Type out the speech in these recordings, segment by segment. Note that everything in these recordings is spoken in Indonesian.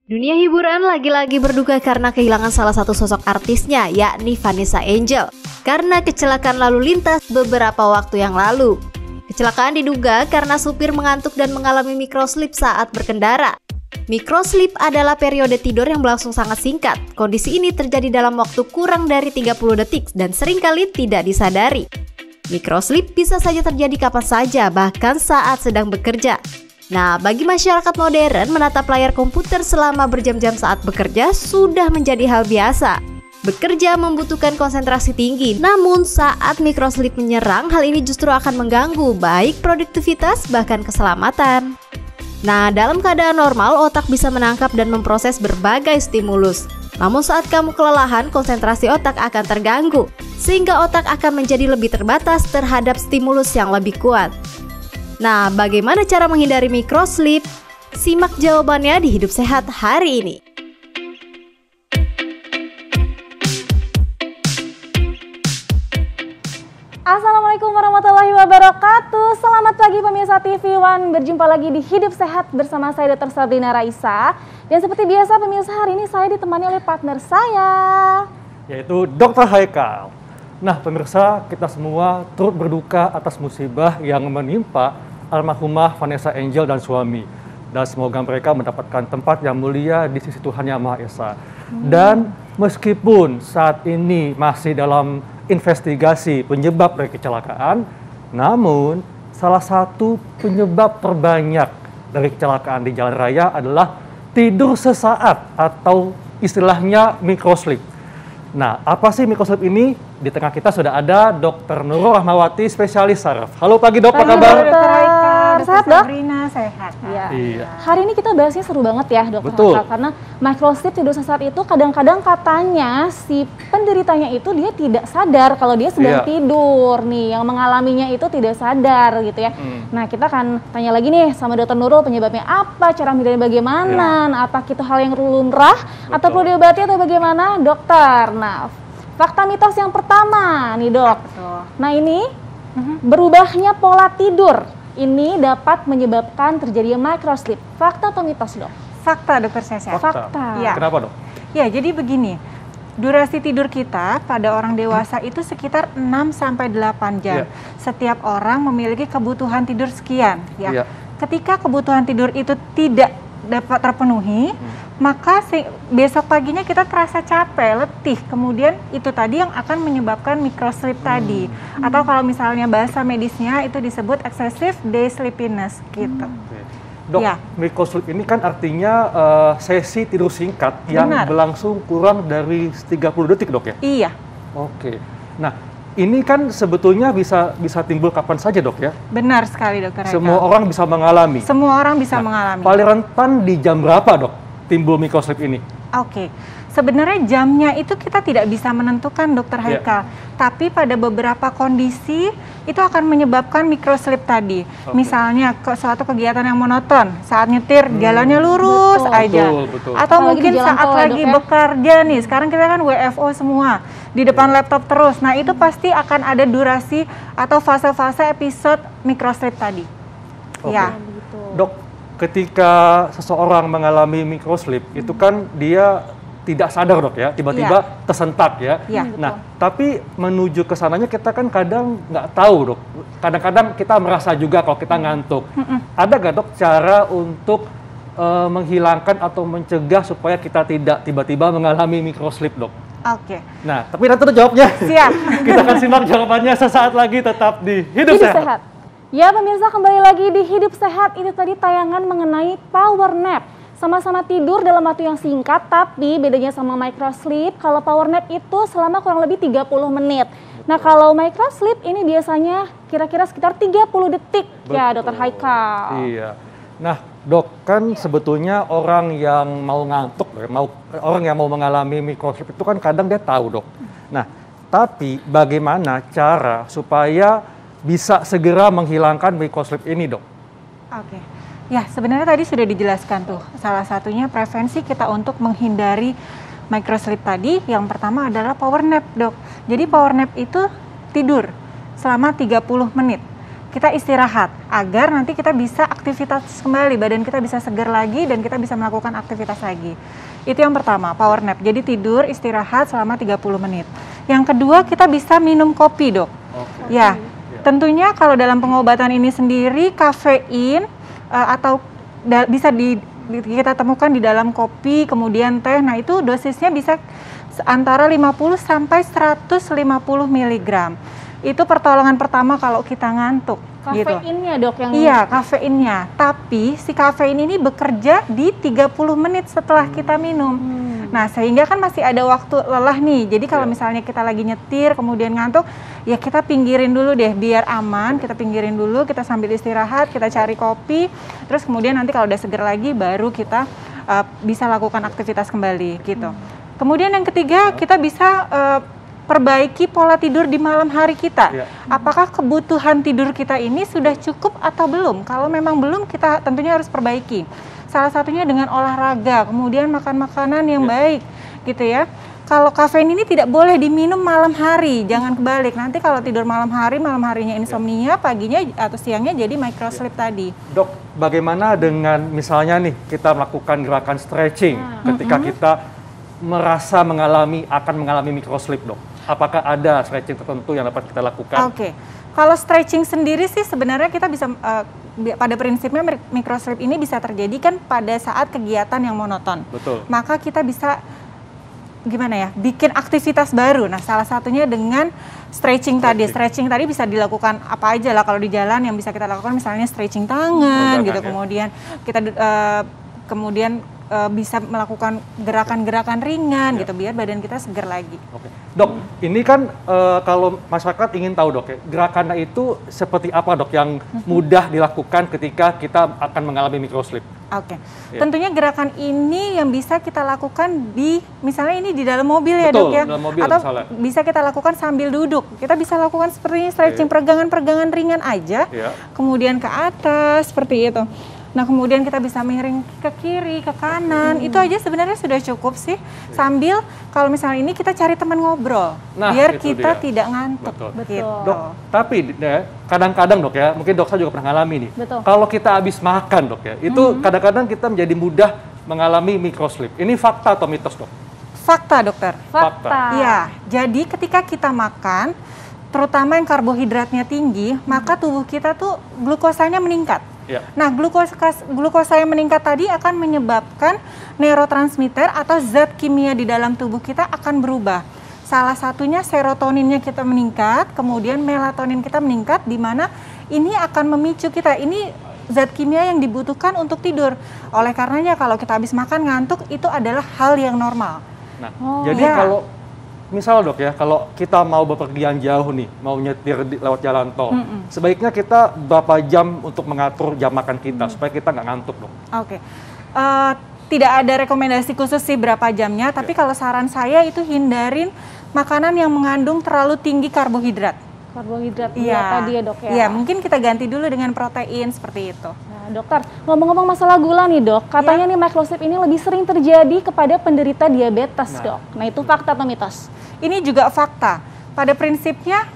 Dunia hiburan lagi-lagi berduka karena kehilangan salah satu sosok artisnya, yakni Vanessa Angel, karena kecelakaan lalu lintas beberapa waktu yang lalu. Kecelakaan diduga karena supir mengantuk dan mengalami microslip saat berkendara. Microslip adalah periode tidur yang berlangsung sangat singkat. Kondisi ini terjadi dalam waktu kurang dari 30 detik dan seringkali tidak disadari. Microslip bisa saja terjadi kapan saja, bahkan saat sedang bekerja. Nah, bagi masyarakat modern, menatap layar komputer selama berjam-jam saat bekerja sudah menjadi hal biasa. Bekerja membutuhkan konsentrasi tinggi, namun saat microslip menyerang, hal ini justru akan mengganggu baik produktivitas bahkan keselamatan. Nah, dalam keadaan normal, otak bisa menangkap dan memproses berbagai stimulus. Namun saat kamu kelelahan, konsentrasi otak akan terganggu, sehingga otak akan menjadi lebih terbatas terhadap stimulus yang lebih kuat. Nah, bagaimana cara menghindari microslip? Simak jawabannya di Hidup Sehat hari ini. Assalamualaikum warahmatullahi wabarakatuh. Selamat pagi pemirsa TV One. Berjumpa lagi di Hidup Sehat bersama saya Dr. Sabrina Raisa. Dan seperti biasa pemirsa, hari ini saya ditemani oleh partner saya, yaitu Dr. Haikal. Nah pemirsa, kita semua turut berduka atas musibah yang menimpa almarhumah Vanessa Angel dan suami. Dan semoga mereka mendapatkan tempat yang mulia di sisi Tuhan Yang Maha Esa. Dan meskipun saat ini masih dalam investigasi penyebab dari kecelakaan, namun salah satu penyebab terbanyak dari kecelakaan di jalan raya adalah tidur sesaat atau istilahnya microslip. Nah, apa sih microslip ini? Di tengah kita sudah ada Dr. Nurul Rahmawati, spesialis saraf. Halo pagi dok, apa kabar? Dr. Haikal, sehat dok? Sabrina sehat. Iya. Hari ini kita bahasnya seru banget ya Dr. Betul. Haikal, karena microslip tidur sesaat itu kadang-kadang katanya si penderitanya itu dia tidak sadar kalau dia sedang tidur nih, yang mengalaminya itu tidak sadar gitu ya. Nah, kita akan tanya lagi nih sama Dr. Nurul, penyebabnya apa, cara menghindari bagaimana, apa itu hal yang lumrah atau perlu diobati atau bagaimana dokter. Nah, fakta mitos yang pertama nih dok. Nah ini berubahnya pola tidur ini dapat menyebabkan terjadinya microslip. Fakta atau mitos dok? Fakta dokter Sesa. Fakta. Ya. Kenapa dok? Ya, jadi begini. Durasi tidur kita pada orang dewasa itu sekitar 6-8 jam. Setiap orang memiliki kebutuhan tidur sekian. Ya. Ketika kebutuhan tidur itu tidak dapat terpenuhi, maka besok paginya kita terasa capek, letih. Kemudian itu tadi yang akan menyebabkan microslip tadi. Atau kalau misalnya bahasa medisnya itu disebut excessive day sleepiness gitu. Dok, microslip ini kan artinya sesi tidur singkat yang berlangsung kurang dari 30 detik dok ya? Iya. Oke. Nah, ini kan sebetulnya bisa timbul kapan saja dok ya? Benar sekali dokter Haikal. Semua orang bisa mengalami? Semua orang bisa mengalami. Paling rentan di jam berapa dok timbul microslip ini? Oke. Sebenarnya jamnya itu kita tidak bisa menentukan dokter Haikal. Tapi pada beberapa kondisi itu akan menyebabkan microslip tadi. Misalnya suatu kegiatan yang monoton, saat nyetir jalannya lurus aja. Atau mungkin saat lagi bekerja nih, sekarang kita kan WFO semua, di depan laptop terus. Nah itu pasti akan ada durasi atau fase-fase episode microslip tadi. Ya. Dok, ketika seseorang mengalami microslip, itu kan dia tidak sadar dok ya, tiba-tiba tersentak ya. Nah, tapi menuju ke sananya kita kan kadang nggak tahu dok. Kadang-kadang kita merasa juga kalau kita ngantuk. Ada nggak dok cara untuk menghilangkan atau mencegah supaya kita tidak tiba-tiba mengalami microslip dok? Oke. Nah, tapi nanti jawabnya. Siap. Kita akan simak jawabannya sesaat lagi, tetap di Hidup Sehat. Ya pemirsa, kembali lagi di Hidup Sehat. Ini tadi tayangan mengenai power nap. Sama-sama tidur dalam waktu yang singkat, tapi bedanya sama microslip, kalau power nap itu selama kurang lebih 30 menit. Nah kalau microslip ini biasanya kira-kira sekitar 30 detik. Ya dokter Haikal. Iya. Nah dok, kan sebetulnya orang yang mau ngantuk, orang yang mau mengalami microslip itu kan kadang dia tahu dok. Nah tapi bagaimana cara supaya bisa segera menghilangkan microslip ini dok? Oke. Ya, sebenarnya tadi sudah dijelaskan tuh. Salah satunya prevensi kita untuk menghindari microslip tadi. Yang pertama adalah power nap, dok. Jadi power nap itu tidur selama 30 menit. kita istirahat agar nanti kita bisa aktivitas kembali, badan kita bisa segar lagi dan kita bisa melakukan aktivitas lagi. Itu yang pertama, power nap. Jadi tidur istirahat selama 30 menit. Yang kedua, kita bisa minum kopi, Dok. Ya, tentunya kalau dalam pengobatan ini sendiri kafein atau bisa kita temukan di dalam kopi, kemudian teh. Nah, itu dosisnya bisa antara 50 sampai 150 mg. Itu pertolongan pertama kalau kita ngantuk. Kafeinnya, gitu. Dok, yang Iya, kafeinnya. Tapi si kafein ini bekerja di 30 menit setelah kita minum. Nah, sehingga kan masih ada waktu lelah nih. Jadi kalau misalnya kita lagi nyetir kemudian ngantuk, ya kita pinggirin dulu deh biar aman. Kita pinggirin dulu, kita sambil istirahat, kita cari kopi. Terus kemudian nanti kalau udah seger lagi baru kita bisa lakukan aktivitas kembali gitu. Kemudian yang ketiga, kita bisa perbaiki pola tidur di malam hari kita. Apakah kebutuhan tidur kita ini sudah cukup atau belum? Kalau memang belum, kita tentunya harus perbaiki. Salah satunya dengan olahraga, kemudian makan makanan yang baik, gitu ya. Kalau kafein ini tidak boleh diminum malam hari, jangan kebalik. Nanti kalau tidur malam harinya insomnia, paginya atau siangnya jadi microsleep tadi. Dok, bagaimana dengan misalnya nih kita melakukan gerakan stretching ketika kita merasa akan mengalami microsleep, Dok? Apakah ada stretching tertentu yang dapat kita lakukan? Oke. Kalau stretching sendiri sih sebenarnya kita bisa pada prinsipnya microsleep ini bisa terjadi kan pada saat kegiatan yang monoton. Betul. Maka kita bisa bikin aktivitas baru. Nah, salah satunya dengan stretching tadi. Stretching tadi bisa dilakukan apa aja lah kalau di jalan yang bisa kita lakukan, misalnya stretching tangan gitu. Kemudian kita bisa melakukan gerakan-gerakan ringan gitu biar badan kita segar lagi. Oke. Dok, ini kan kalau masyarakat ingin tahu, Dok, ya, gerakannya itu seperti apa, Dok, yang mudah dilakukan ketika kita akan mengalami microsleep? Oke. Tentunya gerakan ini yang bisa kita lakukan misalnya ini di dalam mobil ya, Betul, Dok ya. dalam mobil, atau misalnya bisa kita lakukan sambil duduk. Kita bisa lakukan seperti ini, stretching, peregangan-peregangan ringan aja. Kemudian ke atas seperti itu. Nah, kemudian kita bisa miring ke kiri, ke kanan. Itu aja sebenarnya sudah cukup sih. Sambil kalau misalnya ini kita cari teman ngobrol, biar kita tidak ngantuk. Betul. Dok, tapi kadang-kadang, Dok ya, mungkin Dok saya juga pernah ngalami nih. Kalau kita habis makan, Dok ya, itu kadang-kadang kita menjadi mudah mengalami microsleep. Ini fakta atau mitos, Dok? Fakta, Dokter. Fakta. Iya. Jadi ketika kita makan, terutama yang karbohidratnya tinggi, maka tubuh kita tuh glukosanya meningkat. Nah, glukosa yang meningkat tadi akan menyebabkan neurotransmitter atau zat kimia di dalam tubuh kita akan berubah. Salah satunya serotoninnya kita meningkat, kemudian melatonin kita meningkat, di mana ini akan memicu kita. Ini zat kimia yang dibutuhkan untuk tidur. Oleh karenanya kalau kita habis makan ngantuk, itu adalah hal yang normal. Nah, jadi kalau misal, Dok ya, kalau kita mau bepergian jauh nih, mau nyetir lewat jalan tol, sebaiknya kita berapa jam untuk mengatur jam makan kita supaya kita nggak ngantuk, Dok? Oke. Tidak ada rekomendasi khusus sih berapa jamnya, tapi kalau saran saya itu hindarin makanan yang mengandung terlalu tinggi karbohidrat. Karbohidrat tadi ya, Dok ya? Iya, mungkin kita ganti dulu dengan protein seperti itu. Dokter, ngomong-ngomong masalah gula nih, Dok, katanya nih microsleep ini lebih sering terjadi kepada penderita diabetes, Dok. Nah, itu fakta atau mitos? Ini juga fakta. Pada prinsipnya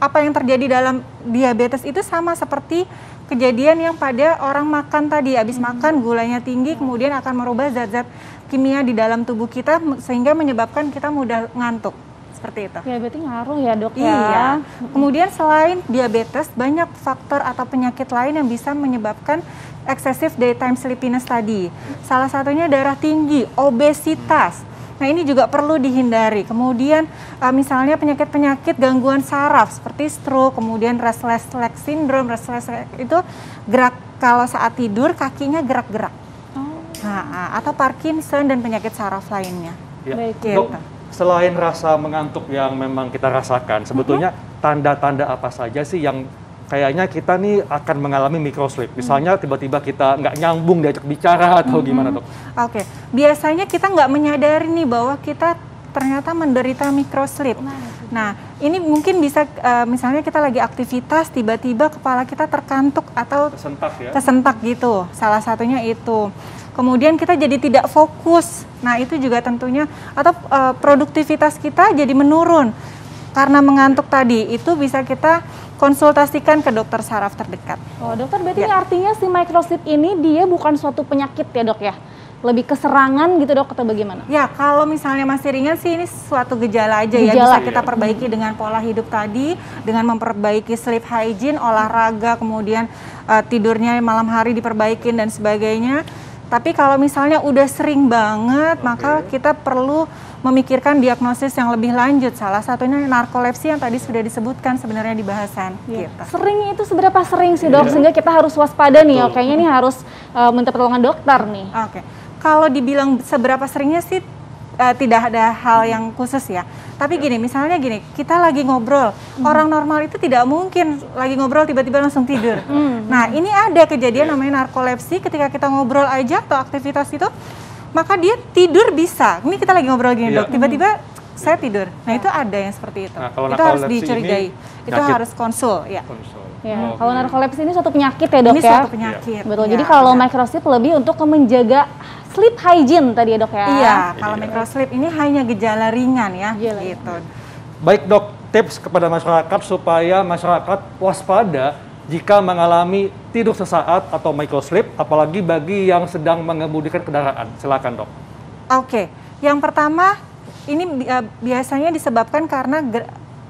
apa yang terjadi dalam diabetes itu sama seperti kejadian yang pada orang makan tadi. Habis makan gulanya tinggi, kemudian akan merubah zat-zat kimia di dalam tubuh kita sehingga menyebabkan kita mudah ngantuk. Seperti itu. Ya, berarti ngaruh ya, Dok ya. Iya. Kemudian selain diabetes, banyak faktor atau penyakit lain yang bisa menyebabkan excessive daytime sleepiness tadi. Salah satunya darah tinggi, obesitas. Nah, ini juga perlu dihindari. Kemudian misalnya penyakit-penyakit gangguan saraf seperti stroke, kemudian restless leg syndrome, itu kalau saat tidur kakinya gerak-gerak. Nah, atau Parkinson dan penyakit saraf lainnya. Baik, Dok. Selain rasa mengantuk yang memang kita rasakan, sebetulnya tanda-tanda apa saja sih yang kayaknya kita nih akan mengalami microsleep? Misalnya tiba-tiba kita nggak nyambung diajak bicara atau gimana, Dok? Oke, biasanya kita nggak menyadari nih bahwa kita ternyata menderita microsleep. Nah, ini mungkin bisa misalnya kita lagi aktivitas, tiba-tiba kepala kita terkantuk atau kesentak gitu. Salah satunya itu. Kemudian kita jadi tidak fokus. Nah, itu juga tentunya, atau produktivitas kita jadi menurun. karena mengantuk tadi, itu bisa kita konsultasikan ke dokter saraf terdekat. Oh dokter, berarti ini artinya si microslip ini dia bukan suatu penyakit ya dok ya? Lebih keserangan gitu dok atau bagaimana? Ya kalau misalnya masih ringan sih ini suatu gejala aja ya, bisa kita perbaiki dengan pola hidup tadi, dengan memperbaiki sleep hygiene, olahraga, kemudian tidurnya malam hari diperbaikin dan sebagainya. Tapi kalau misalnya udah sering banget, maka kita perlu memikirkan diagnosis yang lebih lanjut. Salah satunya narkolepsi yang tadi sudah disebutkan sebenarnya di bahasan. Gitu. Seringnya itu seberapa sering sih dok? Sehingga kita harus waspada nih, kayaknya ini harus minta pertolongan dokter nih. Oke. Kalau dibilang seberapa seringnya sih tidak ada hal yang khusus ya. Tapi gini, misalnya gini, kita lagi ngobrol, orang normal itu tidak mungkin lagi ngobrol tiba-tiba langsung tidur. Nah ini ada kejadian namanya narkolepsi, ketika kita ngobrol aja atau aktivitas itu, maka dia tidur bisa. Ini kita lagi ngobrol gini dok, tiba-tiba saya tidur. Nah itu ada yang seperti itu. Nah, itu harus dicurigai. Itu harus konsul ya. Ya, kalau narkolepsi ini suatu penyakit ya dok ya? Ini suatu penyakit. Betul, jadi kalau microslip lebih untuk menjaga sleep hygiene tadi ya dok ya? Iya, kalau microslip ini hanya gejala ringan ya. Gitu. Baik dok, tips kepada masyarakat supaya masyarakat waspada jika mengalami tidur sesaat atau microslip, apalagi bagi yang sedang mengemudikan kendaraan. Silakan dok. Oke, yang pertama ini biasanya disebabkan karena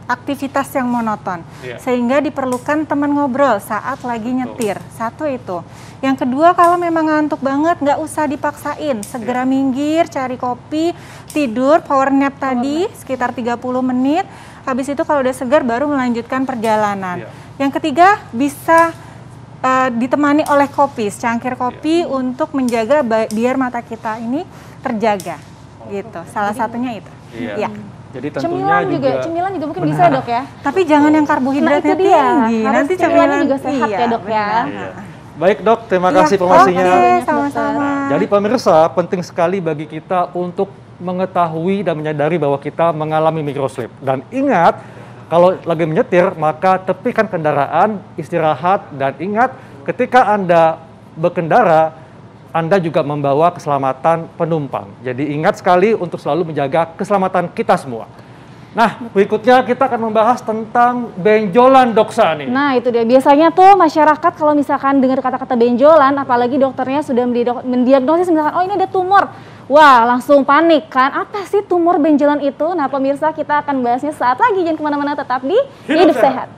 aktivitas yang monoton, sehingga diperlukan teman ngobrol saat lagi nyetir. Satu itu. Yang kedua, kalau memang ngantuk banget, nggak usah dipaksain, segera minggir, cari kopi, tidur, power nap tadi sekitar 30 menit. Habis itu kalau udah segar baru melanjutkan perjalanan. Yang ketiga, bisa ditemani oleh kopi, secangkir kopi untuk menjaga biar mata kita ini terjaga. Gitu. Salah satunya itu. Ya. Jadi tentunya cemilan juga mungkin bisa dok ya. Tapi jangan yang karbohidratnya tinggi. Nanti cemilannya juga sehat ya dok ya. Baik dok, terima kasih informasinya. Oke, sama-sama. Jadi pemirsa, penting sekali bagi kita untuk mengetahui dan menyadari bahwa kita mengalami microslip. Dan ingat, kalau lagi menyetir, maka tepikan kendaraan, istirahat, dan ingat ketika Anda berkendara, Anda juga membawa keselamatan penumpang. Jadi ingat sekali untuk selalu menjaga keselamatan kita semua. Nah, berikutnya kita akan membahas tentang benjolan doksa nih. Nah, itu dia. Biasanya tuh masyarakat kalau misalkan dengar kata-kata benjolan, apalagi dokternya sudah mendiagnosis misalkan, oh ini ada tumor. Wah, langsung panik kan. Apa sih tumor benjolan itu? Nah, pemirsa kita akan bahasnya saat lagi. Jangan kemana-mana, tetap di Hidup Sehat.